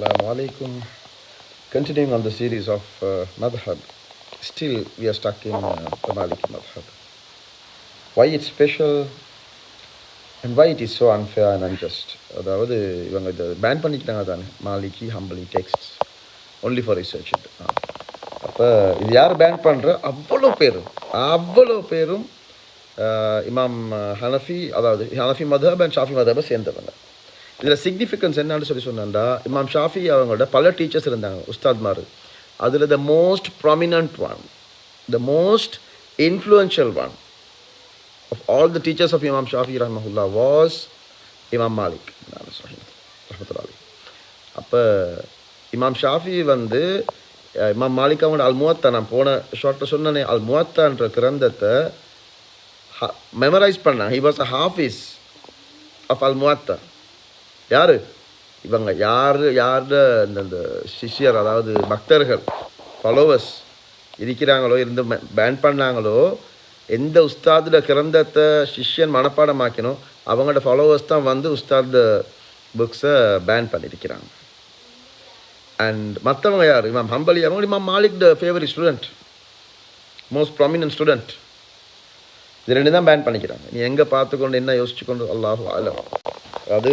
Assalamu alaikum. Continuing on the series of Madhab, still we are stuck in the Maliki Madhab. Why it's special and why it is so unfair and unjust. அதாவது இவங்க இதை pan பண்ணிக்கிட்டாங்க தானே, மாலிகி Hanbali texts only for research. அப்போ இது யார் pan பண்ணுற? அவ்வளோ பேரும் இமாம் ஹனஃபி, அதாவது ஹனஃபி மதஹப் அண்ட் ஷாஃபி மதஹபை சேர்ந்தவங்க. இதில் சிக்னிஃபிகன்ஸ் என்னன்னு சொன்னாண்டா, இமாம் ஷாஃபி அவங்களோட பல டீச்சர்ஸ் இருந்தாங்க, உஸ்தாத்மார். அதில் த most prominent one, the most influential one of all the teachers of Imam Shafi rahimahullah was Imam Malik rahmatullahi. அப்போ இமாம் ஷாஃபி வந்து இமாம் மாலிக் அவங்களோட அல்-முவத்தா, நான் போன ஷார்ட்டில் சொன்னேனே, அல்-முவத்தான்ற கிரந்தத்தை மெமரைஸ் பண்ணாங்க. He was a hafiz of Al Muwatta. யார் இவங்க? யார் இந்த சிஷ்யர், அதாவது பக்தர்கள், ஃபாலோவர்ஸ் இருக்கிறாங்களோ, இருந்து பேன் பண்ணாங்களோ, எந்த உஸ்தாதோட கிரந்தத்தை சிஷ்யன் மனப்பாடமாக்கணும், அவங்களோட ஃபாலோவர்ஸ் தான் வந்து உஸ்தாத் புக்ஸை பேன் பண்ணியிருக்கிறாங்க. அண்ட் மற்றவங்க யார்? இமாம் ஹம்பலி அவங்க இமாம் Malik the favourite student, most prominent student. இது ரெண்டு தான் பேன் பண்ணிக்கிறாங்க. நீ எங்கே பார்த்துக்கொண்டு என்ன யோசிச்சு கொண்டு அல்லாஹு அலம். அது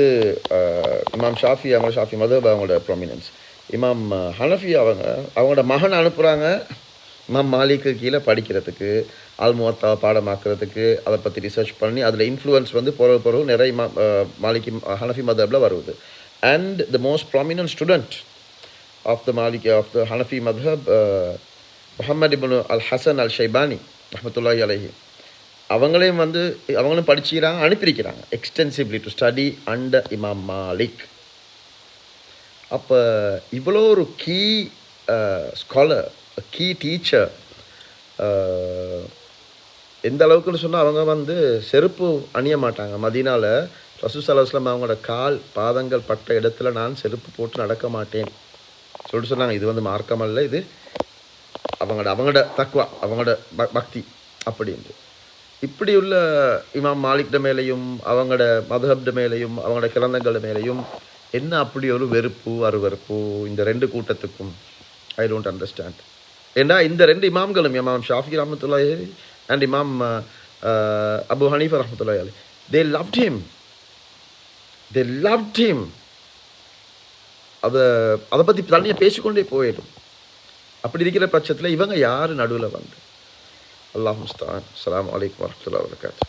இமாம் ஷாஃபி, அவங்களோட ஷாஃபி மதஹப் அவங்களோட ப்ராமினன்ஸ். இமாம் ஹனஃபி அவங்களோட மகன் அனுப்புகிறாங்க இமாம் மாலிக்கு கீழே படிக்கிறதுக்கு, அல்-முவத்தா பாடமாக்குறதுக்கு, அதை பற்றி ரிசர்ச் பண்ணி அதில் இன்ஃப்ளூயன்ஸ் வந்து பொருள் நிறைய மாலிகி ஹனஃபி மதஹபில் வருது. And the most prominent student of the Maliki of the Hanafi madhab Muhammad ibn al Hasan al Shaybani ரஹ்மத்துல்லாஹி அலைஹி, அவங்களும் படிச்சுக்கிறாங்க, அனுப்பியிருக்கிறாங்க எக்ஸ்டென்சிவ்லி டு ஸ்டடி அண்டர் இமாம் மாலிக். அப்போ இவ்வளோ ஒரு கீ ஸ்காலர், கீ டீச்சர், எந்த அளவுக்குன்னு சொன்னால் அவங்க வந்து செருப்பு அணிய மாட்டாங்க. மதீனாவில் ரசூல் ஸல்லல்லாஹு அலைஹி வஸல்லம் அவங்களோட பாதங்கள் பட்ட இடத்துல நான் செருப்பு போட்டு நடக்க மாட்டேன் சொல்லிட்டு சொன்னாங்க. இது வந்து மார்க்கம் அல்ல, இது அவங்களோட தக்வா, அவங்களோட பக்தி அப்படின்னு. இப்படி உள்ள இமாம் மாலிக்ட மேலேயும் அவங்களோட மதஹப்ட மேலேயும் அவங்களோட கிரந்தங்கள மேலேயும் என்ன அப்படி ஒரு வெறுப்பு அருவறுப்பு இந்த ரெண்டு கூட்டத்துக்கும்? I don't understand. ஏன்னா இந்த ரெண்டு இமாம்களும், இமாம் ஷாஃபி ரஹ்மத்துல்லாஹி அண்ட் இமாம் அபு ஹனீஃபா ரஹ்மத்துல்லாஹி அலைஹி, they loved him. அதை பற்றி தனியாக பேசிக்கொண்டே போயிடும். அப்படி இருக்கிற பட்சத்தில் இவங்க யார் நடுவில் வந்து? அல்லாஹ் முஸ்தஆன். அஸ்ஸலாமு அலைக்கும் வரஹ்மத்துல்லாஹி வபரகாத்துஹு.